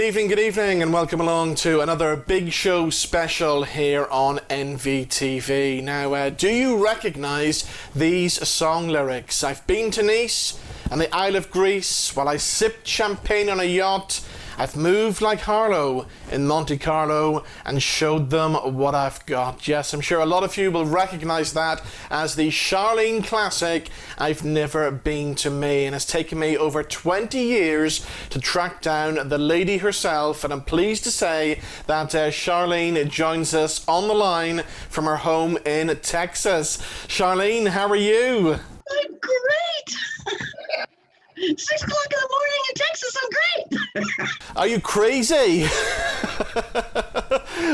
Good evening, and welcome along to another Big Show special here on NVTV. Now, do you recognise these song lyrics? I've been to Nice and the Isle of Greece while I sipped champagne on a yacht. I've moved like Harlow in Monte Carlo and showed them what I've got. Yes, I'm sure a lot of you will recognise that as the Charlene classic, I've Never Been to Me. And it's taken me over 20 years to track down the lady herself. And I'm pleased to say that Charlene joins us on the line from her home in Texas. Charlene, how are you? I'm great. 6 o'clock in the morning in Texas, I'm great. Are you crazy?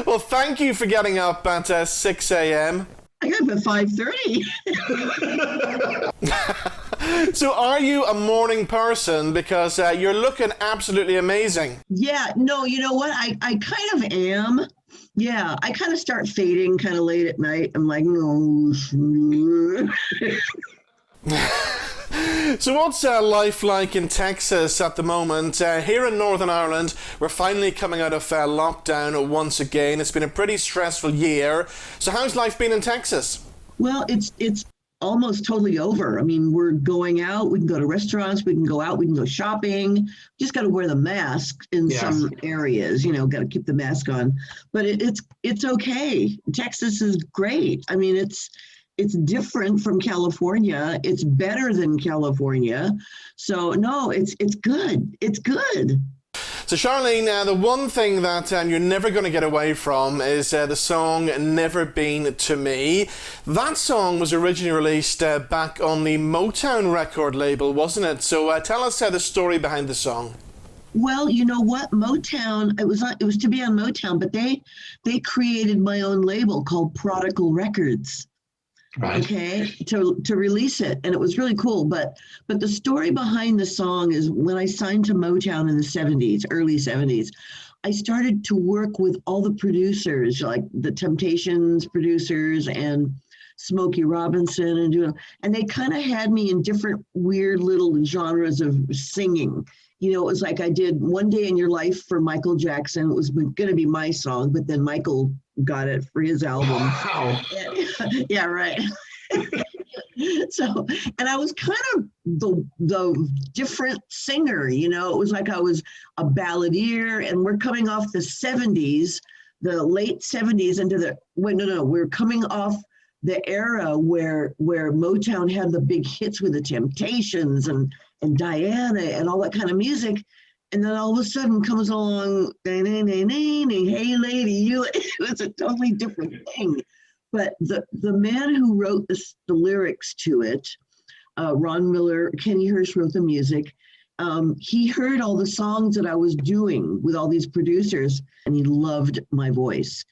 Well, thank you for getting up at 6 a.m. I got up at 5:30. So are you a morning person? Because you're looking absolutely amazing. Yeah, no, you know what? I kind of am. Yeah, I kind of start fading kind of late at night. I'm like, no. So what's life like in Texas at the moment? Here in Northern Ireland, we're finally coming out of lockdown once again. It's been a pretty stressful year. So how's life been in Texas? Well, it's almost totally over. I mean, we're going out. We can go to restaurants. We can go out. We can go shopping. Just got to wear the mask in some areas. You know, got to keep the mask on. But it's okay. Texas is great. I mean, it's different from California. It's better than California. So no, it's good. It's good. So Charlene, the one thing that you're never going to get away from is the song Never Been to Me. That song was originally released back on the Motown record label, wasn't it? So tell us the story behind the song. Well, you know what? Motown, it was to be on Motown, but they created my own label called Prodigal Records. Right. Okay, to release it, and it was really cool. But the story behind the song is when I signed to Motown in the 70s, early 70s, I started to work with all the producers, like the Temptations producers and Smokey Robinson, and they kind of had me in different weird little genres of singing. You know, it was like I did One Day in Your Life for Michael Jackson. It was going to be my song, but then Michael got it for his album. Wow. Yeah, right. So, and I was kind of the different singer, you know. It was like I was a balladeer, and we're coming off the 70s, the late 70s into we're coming off the era where Motown had the big hits with the Temptations and Diana and all that kind of music. And then all of a sudden comes along, hey lady, you. It was a totally different thing. But the man who wrote the lyrics to it, Ron Miller, Kenny Hirsch wrote the music. He heard all the songs that I was doing with all these producers, and he loved my voice.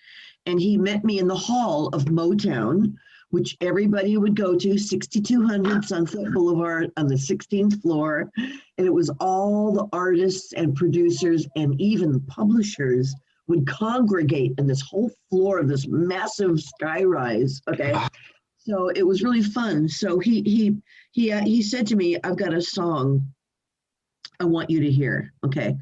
And he met me in the hall of Motown, which everybody would go to, 6200 Sunset Boulevard on the 16th floor. And it was all the artists and producers and even publishers would congregate in this whole floor of this massive skyrise. Okay. So it was really fun. So he said to me, I've got a song I want you to hear. Okay.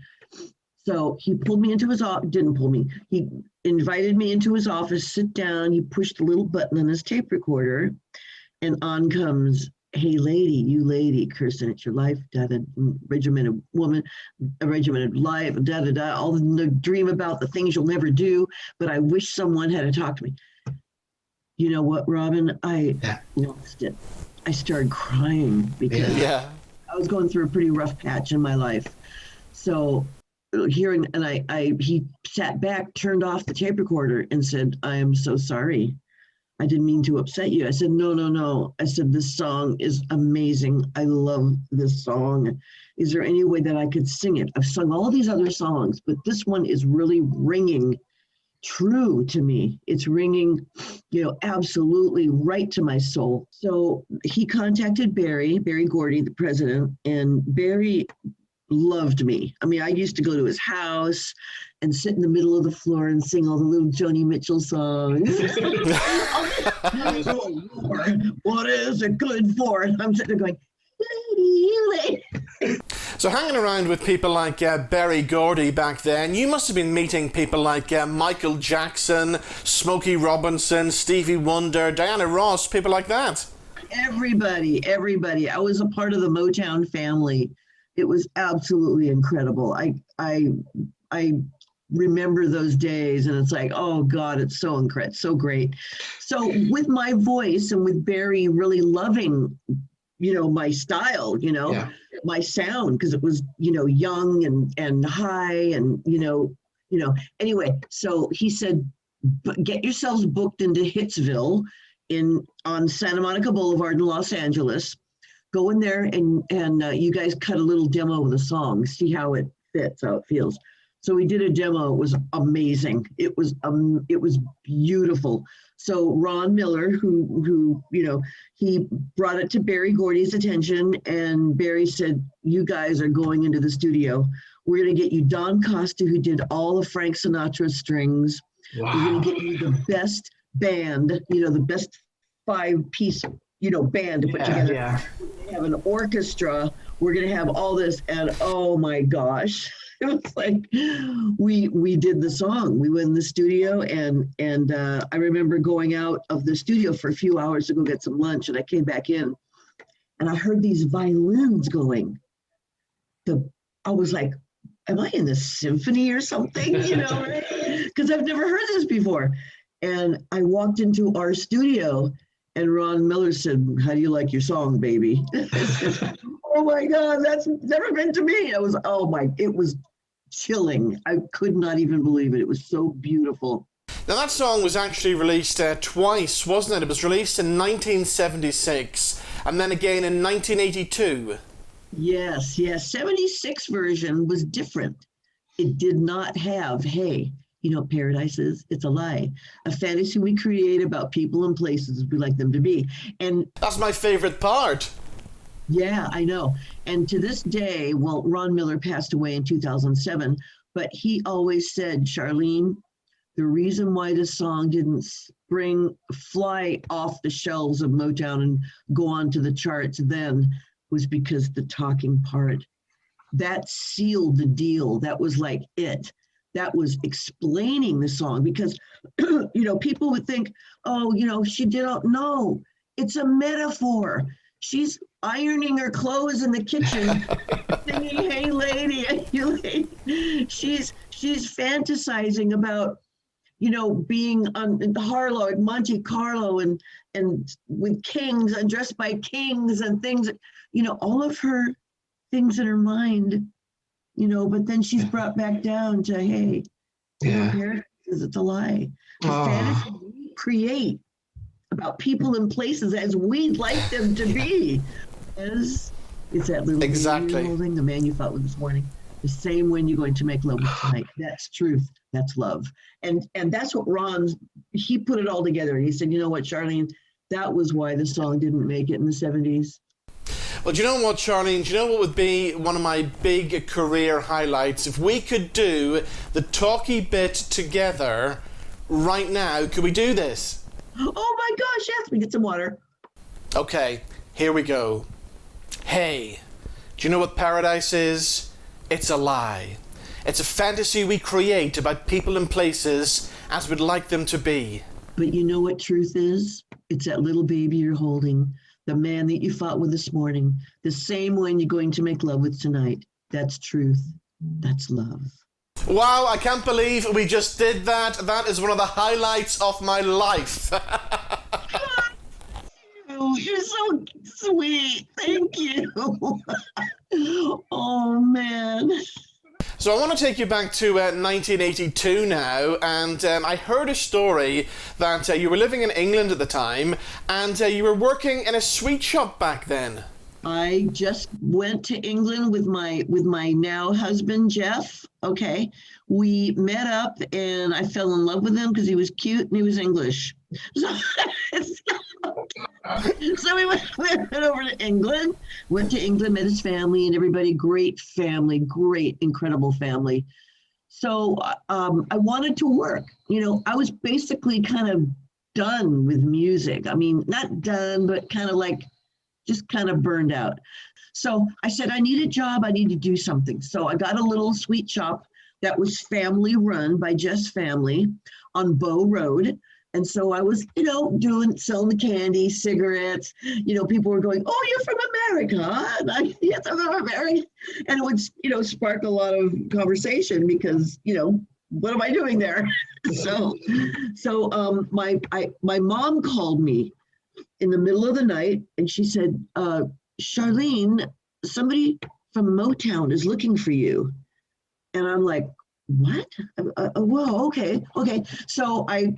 So he pulled me into his office, didn't pull me. He invited me into his office, sit down. He pushed a little button on his tape recorder, and on comes, hey lady, you lady, cursing at your life, regimented woman, a regimented life, all the dream about the things you'll never do, but I wish someone had to talk to me. You know what, Robin? I lost it. I started crying because I was going through a pretty rough patch in my life. So hearing, and he sat back, turned off the tape recorder and said, I am so sorry. I didn't mean to upset you. I said, no. I said, this song is amazing. I love this song. Is there any way that I could sing it? I've sung all these other songs, but this one is really ringing true to me. It's ringing, absolutely right to my soul. So he contacted Barry Gordy, the president, and Barry loved me. I mean, I used to go to his house and sit in the middle of the floor and sing all the little Joni Mitchell songs. Oh, Lord, what is it good for? And I'm sitting there going, lady. So hanging around with people like Berry Gordy back then, you must have been meeting people like Michael Jackson, Smokey Robinson, Stevie Wonder, Diana Ross, people like that. Everybody. I was a part of the Motown family. It was absolutely incredible. I remember those days, and it's like, oh God, it's so incredible, so great. So with my voice and with Barry really loving, my style, my sound, because it was, young and high and, anyway, so he said, get yourselves booked into Hitsville on Santa Monica Boulevard in Los Angeles. Go in there and you guys cut a little demo of the song, see how it fits, how it feels. So we did a demo. It was amazing. It was beautiful. So Ron Miller, who he brought it to Berry Gordy's attention, and Berry said, "You guys are going into the studio. We're going to get you Don Costa, who did all of Frank Sinatra's strings. Wow. We're going to get you the best band, the best 5-piece, band to put together. Yeah. We're going to have an orchestra. We're going to have all this, and oh my gosh." It was like we did the song. We went in the studio, and I remember going out of the studio for a few hours to go get some lunch, and I came back in, and I heard these violins going. I was like, "Am I in a symphony or something?" Right? Because I've never heard this before. And I walked into our studio, and Ron Miller said, "How do you like your song, baby?" Oh my God, that's never been to me. It was chilling. I could not even believe it. It was so beautiful. Now that song was actually released twice, wasn't it? It was released in 1976 and then again in 1982. Yes. 76 version was different. It did not have, hey, paradise is, it's a lie. A fantasy we create about people and places we like them to be. And that's my favorite part. Yeah, I know. And to this day, well, Ron Miller passed away in 2007, but he always said, Charlene, the reason why this song didn't fly off the shelves of Motown and go on to the charts then was because the talking part, that sealed the deal. That was like it. That was explaining the song because, people would think, she didn't know. It's a metaphor. She's ironing her clothes in the kitchen, singing, "Hey lady," and she's fantasizing about, being on Harlow at Monte Carlo and with kings and dressed by kings and things, all of her things in her mind, but then she's brought back down to, hey, it's a lie. The fantasy we create about people and places as we'd like them to be. It's that little exactly baby holding the man you fought with this morning. The same when you're going to make love with tonight. That's truth. That's love. And that's what he put it all together. And he said, you know what, Charlene, that was why the song didn't make it in the 70s. Well, do you know what, Charlene? Do you know what would be one of my big career highlights? If we could do the talky bit together right now, could we do this? Oh my gosh, yes, we get some water. Okay, here we go. Hey, do you know what paradise is? It's a lie. It's a fantasy we create about people and places as we'd like them to be. But you know what truth is? It's that little baby you're holding, the man that you fought with this morning, the same one you're going to make love with tonight. That's truth. That's love. Wow, I can't believe we just did that. That is one of the highlights of my life. You're so sweet. Thank you. Oh, man. So I want to take you back to 1982 now, and I heard a story that you were living in England at the time, and you were working in a sweet shop back then. I just went to England with my now husband, Jeff. Okay. We met up and I fell in love with him because he was cute and he was English. So we went over to England, met his family and everybody. Great family, great, incredible family. So I wanted to work. I was basically kind of done with music. I mean, not done, but kind of like, just kind of burned out. So I said, I need a job. I need to do something. So I got a little sweet shop that was family run by Jess family on Bow Road. And so I was, selling the candy, cigarettes. People were going, "Oh, you're from America, huh?" And I, "Yes, I'm from America." And it would, spark a lot of conversation because, what am I doing there? My mom called me in the middle of the night, and she said, "Charlene, somebody from Motown is looking for you." And I'm like, "What? Well, okay." So I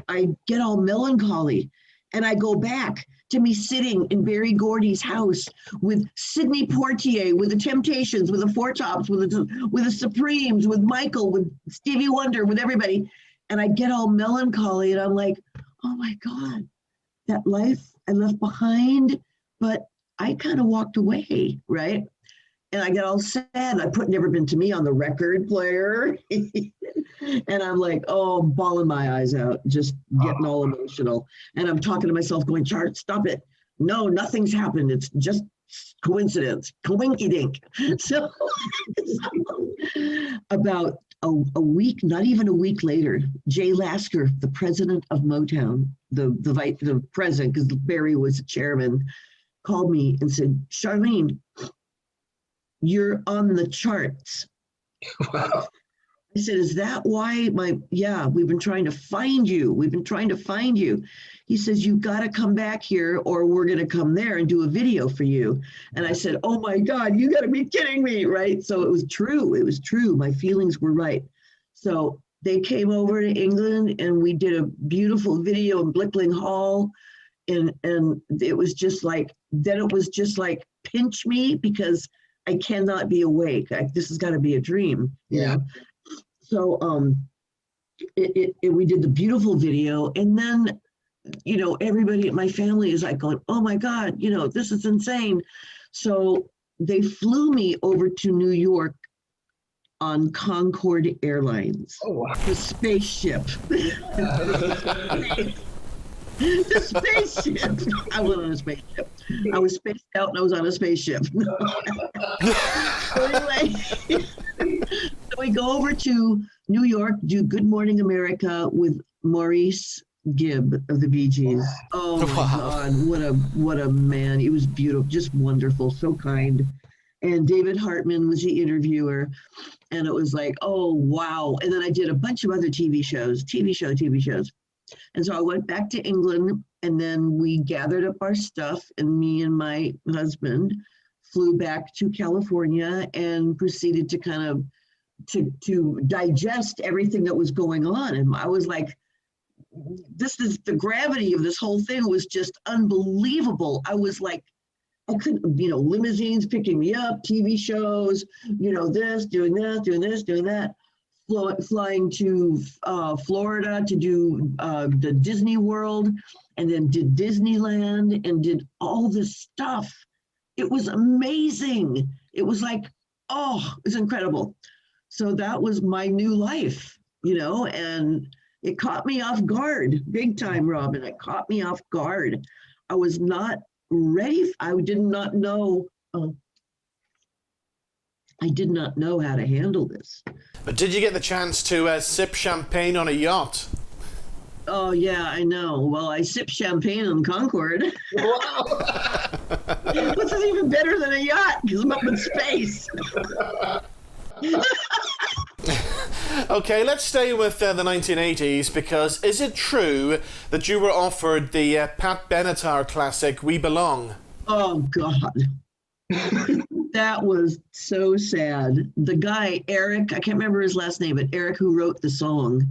get all melancholy, and I go back to me sitting in Berry Gordy's house with Sidney Poitier, with the Temptations, with the Four Tops, with the Supremes, with Michael, with Stevie Wonder, with everybody. And I get all melancholy, and I'm like, "Oh my God, that life I left behind," but I kind of walked away, right? And I get all sad. I put "Never Been to Me" on the record player. And I'm like, bawling my eyes out, just getting all emotional. And I'm talking to myself going, "Chart, stop it. No, nothing's happened. It's just coincidence, coinky-dink." So about a week, not even a week later, Jay Lasker, the president of Motown, the president, because Barry was the chairman, called me and said, "Charlene, you're on the charts." Wow. I said, "Is that why we've been trying to find you. We've been trying to find you." He says, "You've got to come back here or we're going to come there and do a video for you." And I said, "Oh my God, you got to be kidding me," right? So it was true. It was true. My feelings were right. So they came over to England and we did a beautiful video in Blickling Hall. And it was just like, pinch me because I cannot be awake. This has got to be a dream. Yeah. So we did the beautiful video, and then everybody at my family is like going, "Oh my God, this is insane." So they flew me over to New York on Concorde Airlines. Oh, wow. The spaceship. The spaceship. I went on a spaceship. I was spaced out and I was on a spaceship. So anyway, so we go over to New York, do Good Morning America with Maurice Gibb of the Bee Gees. Oh my God, what a man. He was beautiful, just wonderful, so kind. And David Hartman was the interviewer. And it was like, oh, wow. And then I did a bunch of other TV shows. And so I went back to England, and then we gathered up our stuff, and me and my husband flew back to California and proceeded to kind of to digest everything that was going on. And I was like, this is the gravity of this whole thing was just unbelievable. I was like, I couldn't, limousines picking me up, TV shows, this, doing that. Flying to Florida to do the Disney World, and then did Disneyland and did all this stuff. It was amazing. It was like, it was incredible. So that was my new life, and it caught me off guard, big time, Robin. It caught me off guard. I was not ready. I did not know how to handle this. But did you get the chance to sip champagne on a yacht? Oh, yeah, I know. Well, I sipped champagne on Concorde. Wow. This is even better than a yacht because I'm up in space. Okay, let's stay with the 1980s, because is it true that you were offered the Pat Benatar classic, We Belong? Oh, God. That was so sad. The guy, Eric, I can't remember his last name, but Eric, who wrote the song,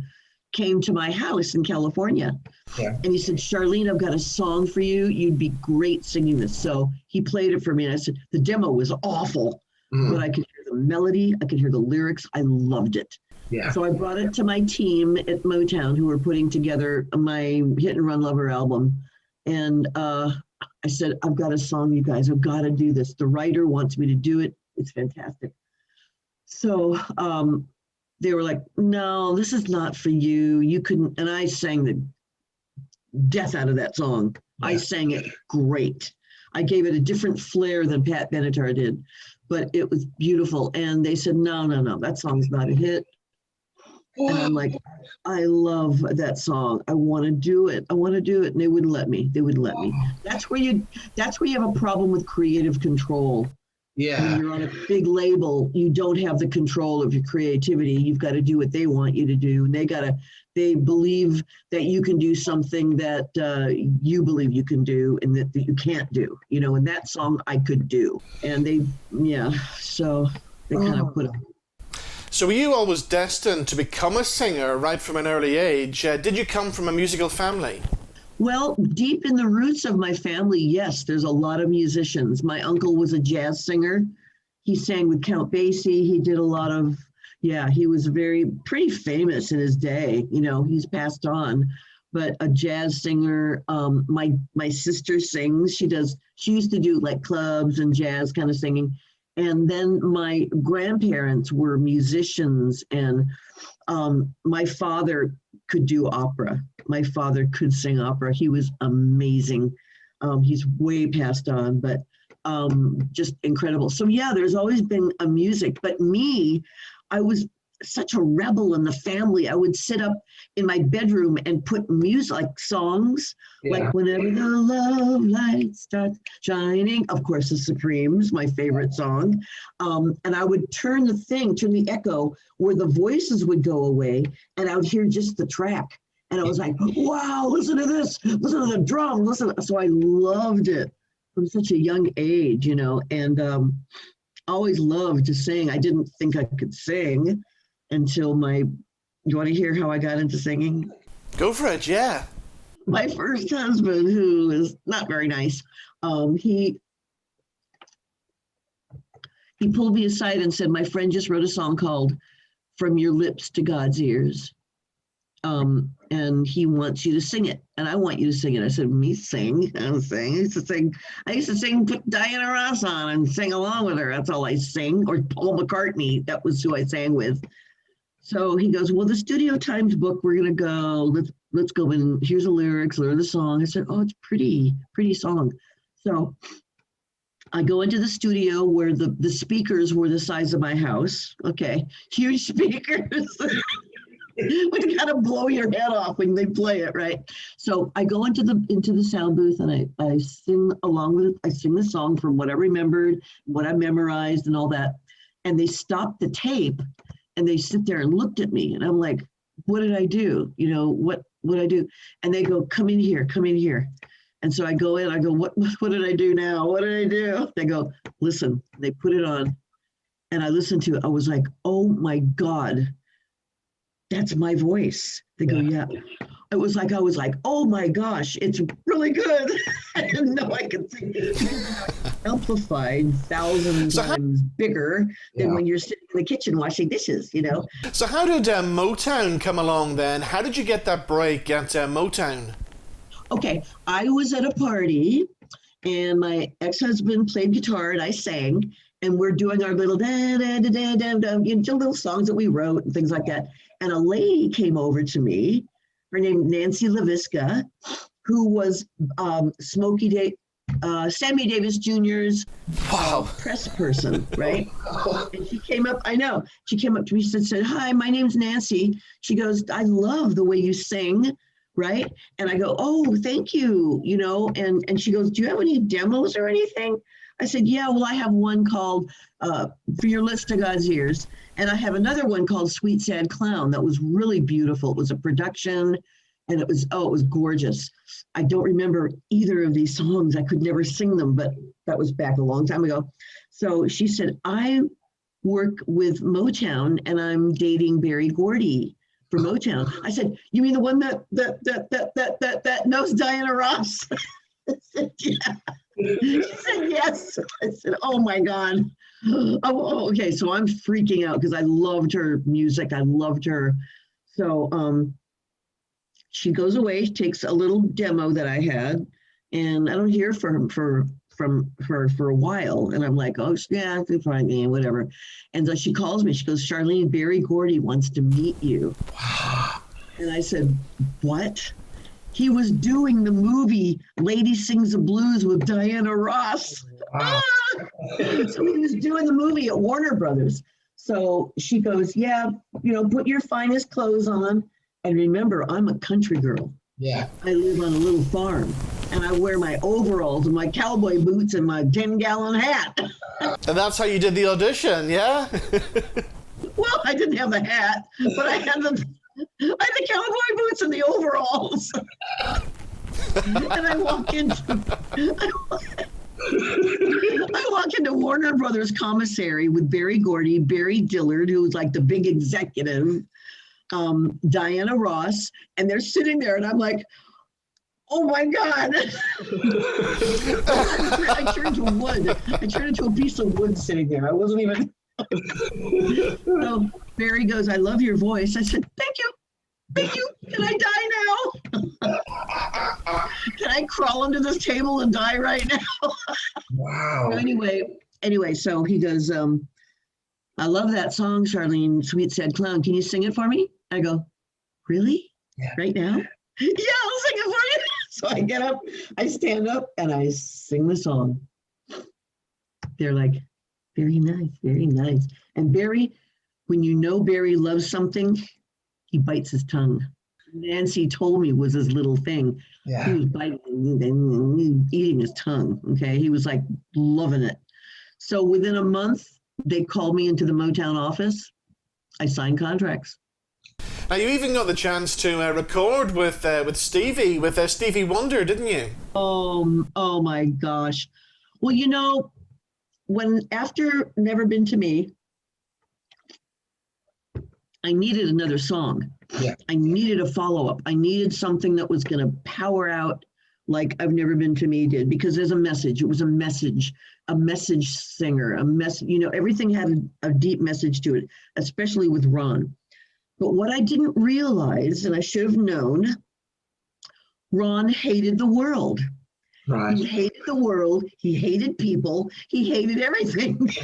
came to my house in California. Yeah. And he said, "Charlene, I've got a song for you. You'd be great singing this." So he played it for me. And I said, the demo was awful, but I could hear the melody. I could hear the lyrics. I loved it. Yeah. So I brought it to my team at Motown, who were putting together my Hit and Run Lover album. And I said, "I've got a song, you guys. I've got to do this. The writer wants me to do it. It's fantastic." So they were like, "No, this is not for you. You couldn't." And I sang the death out of that song. Yeah. I sang it great. I gave it a different flair than Pat Benatar did, but it was beautiful. And they said, no, that song's not a hit. And I'm like, I love that song. I want to do it. And they wouldn't let me. That's where you have a problem with creative control. Yeah. When you're on a big label, you don't have the control of your creativity. You've got to do what they want you to do. And they believe that you can do something that you believe you can do and that you can't do, and that song I could do. And so they kind of put it. So were you always destined to become a singer right from an early age? Did you come from a musical family? Well, deep in the roots of my family, yes, there's a lot of musicians. My uncle was a jazz singer. He sang with Count Basie. He did a lot of, he was pretty famous in his day. He's passed on, but a jazz singer. My sister sings. She used to do like clubs and jazz kind of singing. And then my grandparents were musicians, and my father could do opera. My father could sing opera. He was amazing. He's way passed on, but just incredible. So there's always been a music, but me, I was such a rebel in the family. I would sit up in my bedroom and put music, like songs, like Whenever the Love Light Starts Shining. Of course, the Supremes, my favorite song. And I would turn the echo where the voices would go away, and I would hear just the track. And I was like, wow, listen to this, listen to the drum, listen. So I loved it from such a young age, and always loved to sing. I didn't think I could sing until you want to hear how I got into singing? Go for it, yeah. My first husband, who is not very nice, he pulled me aside and said, my friend just wrote a song called From Your Lips to God's Ears. And he wants you to sing it, and I want you to sing it. I said, me sing? I don't sing. I used to sing, put Diana Ross on and sing along with her. That's all I sing. Or Paul McCartney, that was who I sang with. So he goes, well, the Studio Times book, we're going to go, let's go in. Here's the lyrics, learn the song. I said, oh, it's pretty song. So I go into the studio where the speakers were the size of my house. Okay, huge speakers. Would kind of blow your head off when they play it, right? So I go into the sound booth and I sing along with it. I sing the song from what I remembered, what I memorized and all that. And they stopped the tape and they sit there and looked at me. And I'm like, what did I do? What I do? And they go, come in here. And so I go in, I go, what did I do now? What did I do? They go, listen. They put it on and I listened to it. I was like, oh my God. That's my voice. They go, yeah. I was like, oh my gosh, it's really good. I didn't know I could sing. Amplified thousands times bigger than when you're sitting in the kitchen washing dishes, So how did Motown come along then? How did you get that break at Motown? Okay, I was at a party and my ex-husband played guitar and I sang. And we're doing our little little songs that we wrote and things like that. And a lady came over to me, her name Nancy LaVisca, who was Sammy Davis Jr.'s press person, right? And she came up, she came up to me and said, hi, my name's Nancy. She goes, I love the way you sing, right? And I go, oh, thank you, and she goes, do you have any demos or anything? I said, yeah, well, I have one called For Your Lips to God's Ears. And I have another one called Sweet Sad Clown that was really beautiful. It was a production and it was gorgeous. I don't remember either of these songs. I could never sing them, but that was back a long time ago. So she said, I work with Motown and I'm dating Berry Gordy for Motown. I said, you mean the one that knows Diana Ross? I said, yeah. She said yes. I said, oh my God. Oh, okay. So I'm freaking out because I loved her music. I loved her. So she goes away, takes a little demo that I had, and I don't hear from her for a while. And I'm like, oh yeah, fine, whatever. And so she calls me. She goes, Charlene, Berry Gordy wants to meet you. And I said, what? He was doing the movie Lady Sings the Blues with Diana Ross. Wow. So he was doing the movie at Warner Brothers. So she goes, yeah, put your finest clothes on. And remember, I'm a country girl. Yeah. I live on a little farm, and I wear my overalls and my cowboy boots and my 10-gallon hat. And that's how you did the audition, yeah? Well, I didn't have the hat, but I had the cowboy boots and the overalls. And I walk into Warner Brothers commissary with Barry Gordy, Barry Dillard, who was like the big executive, Diana Ross, and they're sitting there, and I'm like, oh my God. I turned to wood. I turned into a piece of wood sitting there. I wasn't even. So Barry goes, I love your voice. I said, thank you. Thank you. Can I die now? Can I crawl under this table and die right now? Wow. Anyway, so he goes, I love that song, Charlene, Sweet Sad Clown. Can you sing it for me? I go, really? Yeah. Right now? Yeah, I'll sing it for you. So I get up, I stand up, and I sing the song. They're like, very nice, very nice. And Barry, when you know Barry loves something, he bites his tongue. Nancy told me was his little thing. Yeah. He was biting and eating his tongue. Okay. He was like loving it. So within a month, they called me into the Motown office. I signed contracts. Now, you even got the chance to record with Stevie Wonder, didn't you? Oh my gosh. Well, when after Never Been to Me, I needed another song. Yeah. I needed a follow-up. I needed something that was going to power out like I've Never Been to Me did, because there's a message. It was a message singer, a message, everything had a deep message to it, especially with Ron. But what I didn't realize, and I should have known, Ron hated the world. Right. He hated the world. He hated people. He hated everything. So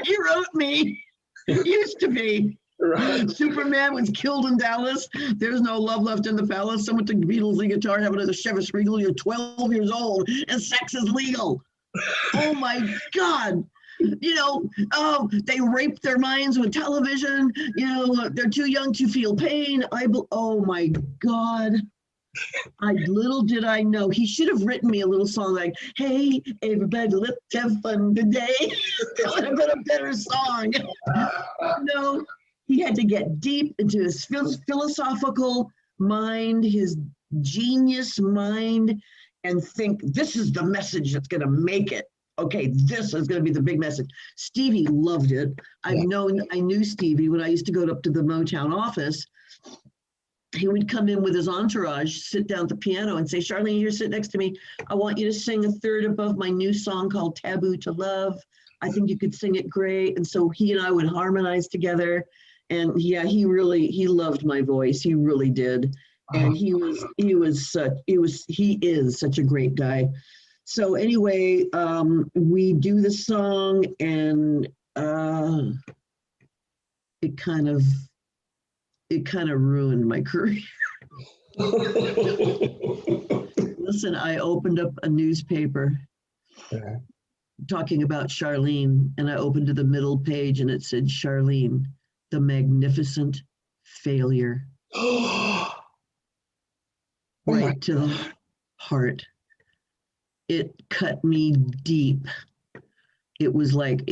he wrote me, it used to be. Right. Superman was killed in Dallas. There's no love left in the palace. Someone took Beatles the guitar, having a Chevy Regal. You're 12 years old, and sex is legal. Oh my God. They rape their minds with television. They're too young to feel pain. Oh my God. Little did I know. He should have written me a little song like, hey, everybody, let's have fun today. That would have been a better song. No, he had to get deep into his philosophical mind, his genius mind, and think, this is the message that's going to make it. Okay, this is going to be the big message. Stevie loved it. I knew Stevie when I used to go up to the Motown office. He would come in with his entourage, sit down at the piano and say, Charlene, here, sit next to me. I want you to sing a third above my new song called Taboo to Love. I think you could sing it great. And so he and I would harmonize together. And yeah, he loved my voice. He really did. And he is such a great guy. So anyway, we do the song, and it kind of ruined my career. Listen, I opened up a newspaper talking about Charlene, and I opened to the middle page, and it said, Charlene, the magnificent failure. Right to the heart. It cut me deep. It was like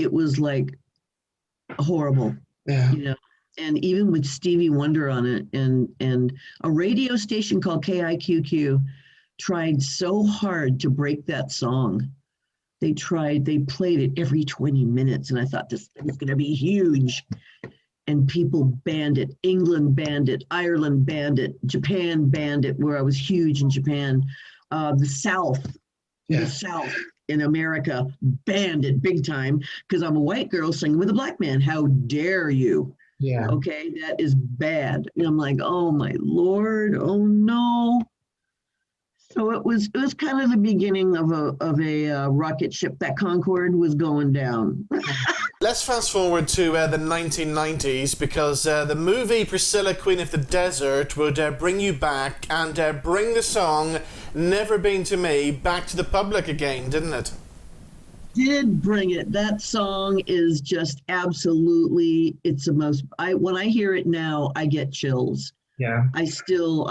horrible. Yeah. And even with Stevie Wonder on it, and a radio station called KIQQ tried so hard to break that song. They played it every 20 minutes, and I thought this thing is going to be huge. And people banned it. England banned it. Ireland banned it. Japan banned it, where I was huge in Japan. The South in America banned it big time, because I'm a white girl singing with a black man. How dare you? Yeah. Okay, that is bad. And I'm like, oh my Lord, oh no. So it was kind of the beginning of a rocket ship. That Concorde was going down. Let's fast forward to the 1990s, because the movie Priscilla, Queen of the Desert would bring you back and bring the song Never Been to Me back to the public again, didn't it? Did bring it. That song is just absolutely, it's the most, when I hear it now, I get chills. Yeah. I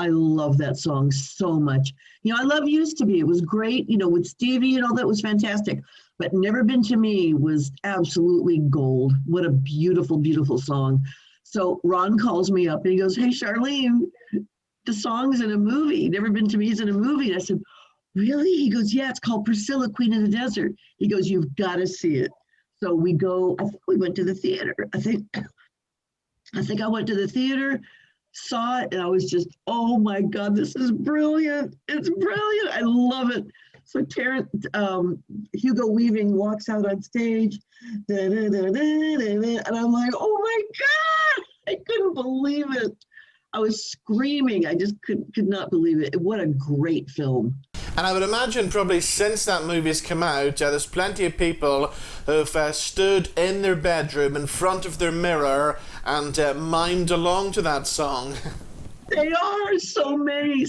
love that song so much. I love Used to Be. It was great, with Stevie and all that was fantastic. But Never Been to Me was absolutely gold. What a beautiful, beautiful song. So Ron calls me up and he goes, "Hey, Charlene, the song's in a movie. Never Been to Me is in a movie." And I said, "Really?" He goes, "Yeah, it's called Priscilla, Queen of the Desert." He goes, "You've got to see it." So we go, I think we went to the theater. I think I went to the theater, saw it, and I was just, oh my God, this is brilliant. It's brilliant. I love it. So Hugo Weaving walks out on stage, and I'm like, oh my God, I couldn't believe it. I was screaming. I just could not believe it. What a great film. And I would imagine probably since that movie's come out, there's plenty of people who've stood in their bedroom in front of their mirror and mimed along to that song. They are so many.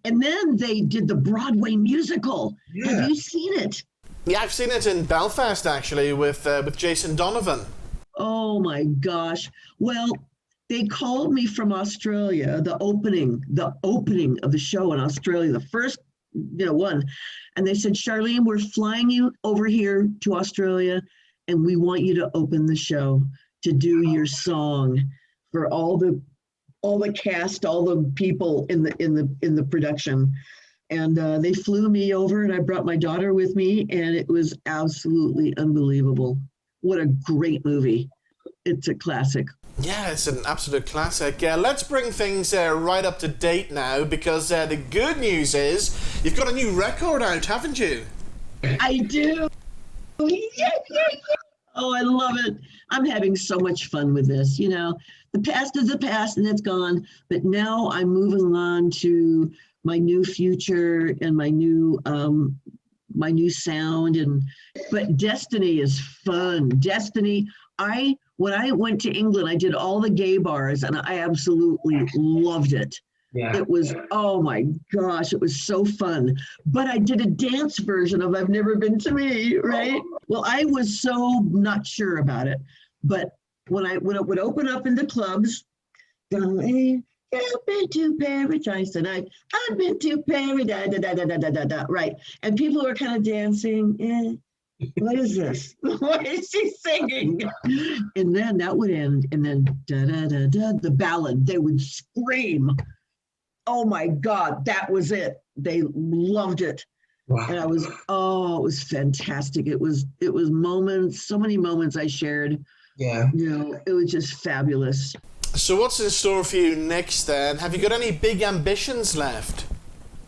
And then they did the Broadway musical. Yeah. Have you seen it? Yeah, I've seen it in Belfast, actually, with Jason Donovan. Oh my gosh. Well, they called me from Australia, the opening of the show in Australia, the first one. And they said, "Charlene, we're flying you over here to Australia, and we want you to open the show, to do your song for all the cast, all the people in the production." And they flew me over, and I brought my daughter with me, and it was absolutely unbelievable. What a great movie. It's a classic. Yeah, it's an absolute classic. Let's bring things right up to date now, because the good news is you've got a new record out, haven't you? I do. Yeah. Oh, I love it. I'm having so much fun with this. The past is the past and it's gone. But now I'm moving on to my new future and my new sound. But Destiny is fun. Destiny. When I went to England, I did all the gay bars and I absolutely loved it. Yeah. It was, oh my gosh, it was so fun. But I did a dance version of I've Never Been to Me, right? Well, I was so not sure about it. But when it would open up in the clubs, I've been to paradise and I've been to paradise, right? And people were kind of dancing, what is this? What is she singing? And then that would end, and then the ballad. They would scream. Oh my God, that was it. They loved it. Wow. And it was fantastic. It was moments, so many moments I shared. Yeah. It was just fabulous. So what's in store for you next then? Have you got any big ambitions left?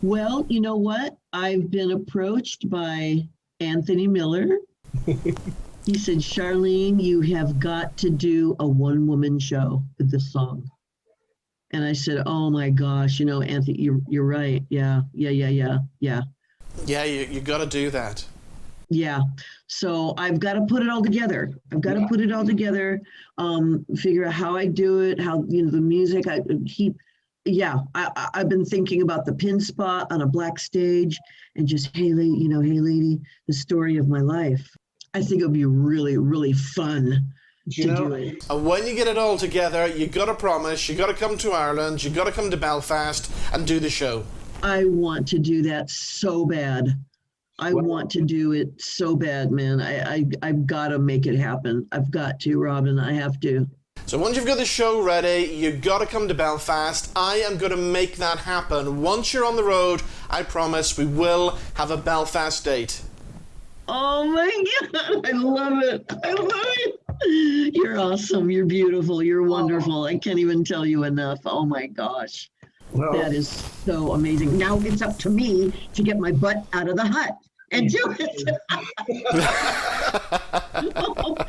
Well, you know what? I've been approached by Anthony Miller. He said, "Charlene, you have got to do a one-woman show with this song." And I said, "Oh my gosh, Anthony, you're right. Yeah. Yeah, you got to do that. Yeah. So I've got to put it all together. Figure out how I do it, how, the music I've been thinking about the pin spot on a black stage and just, hey lady, the story of my life. I think it would be really, really fun to do it. And when you get it all together, you got to promise, you got to come to Ireland, you got to come to Belfast and do the show. I want to do that so bad. I want to do it so bad, man. I've got to make it happen. I've got to, Robin. I have to. So once you've got the show ready, you got to come to Belfast. I am going to make that happen. Once you're on the road, I promise we will have a Belfast date. Oh my God, I love it. You're awesome. You're beautiful. You're wonderful. I can't even tell you enough. Oh my gosh. Well, That is so amazing. Now it's up to me to get my butt out of the hut and do it.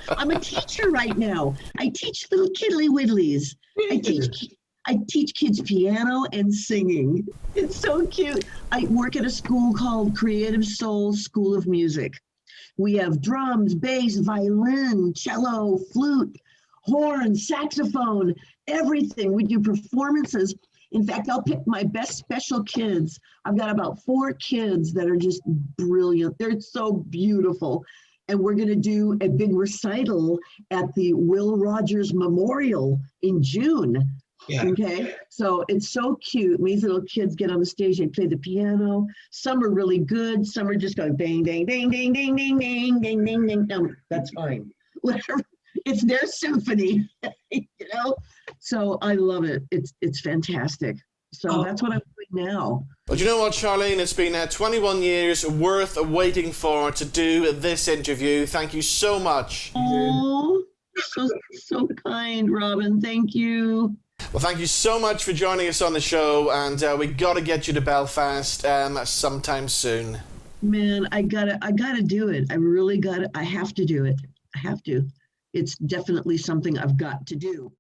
I'm a teacher right now. I teach little kiddly widdlies. I teach I teach kids piano and singing. It's so cute. I work at a school called Creative Soul School of Music. We have drums, bass, violin, cello, flute, horn, saxophone, everything. We do performances. In fact, I'll pick my best special kids. I've got about 4 kids that are just brilliant. They're so beautiful. And we're going to do a big recital at the Will Rogers Memorial in June. Yeah. Okay, so it's so cute. These little kids get on the stage, they play the piano. Some are really good. Some are just going ding, ding, ding, ding, ding, ding, ding, ding, ding, ding. No, that's fine. Whatever. It's their symphony, you know? So I love it. It's fantastic. So that's what I'm doing now. Well, do you know what, Charlene? It's been 21 years worth waiting for to do this interview. Thank you so much. Oh, so kind, Robin. Thank you. Well, thank you so much for joining us on the show, and we got to get you to Belfast sometime soon. Man, I gotta do it. I really gotta. I have to do it. I have to. It's definitely something I've got to do.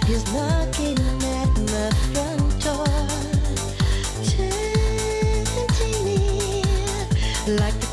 He's knocking at my front door, tempting me like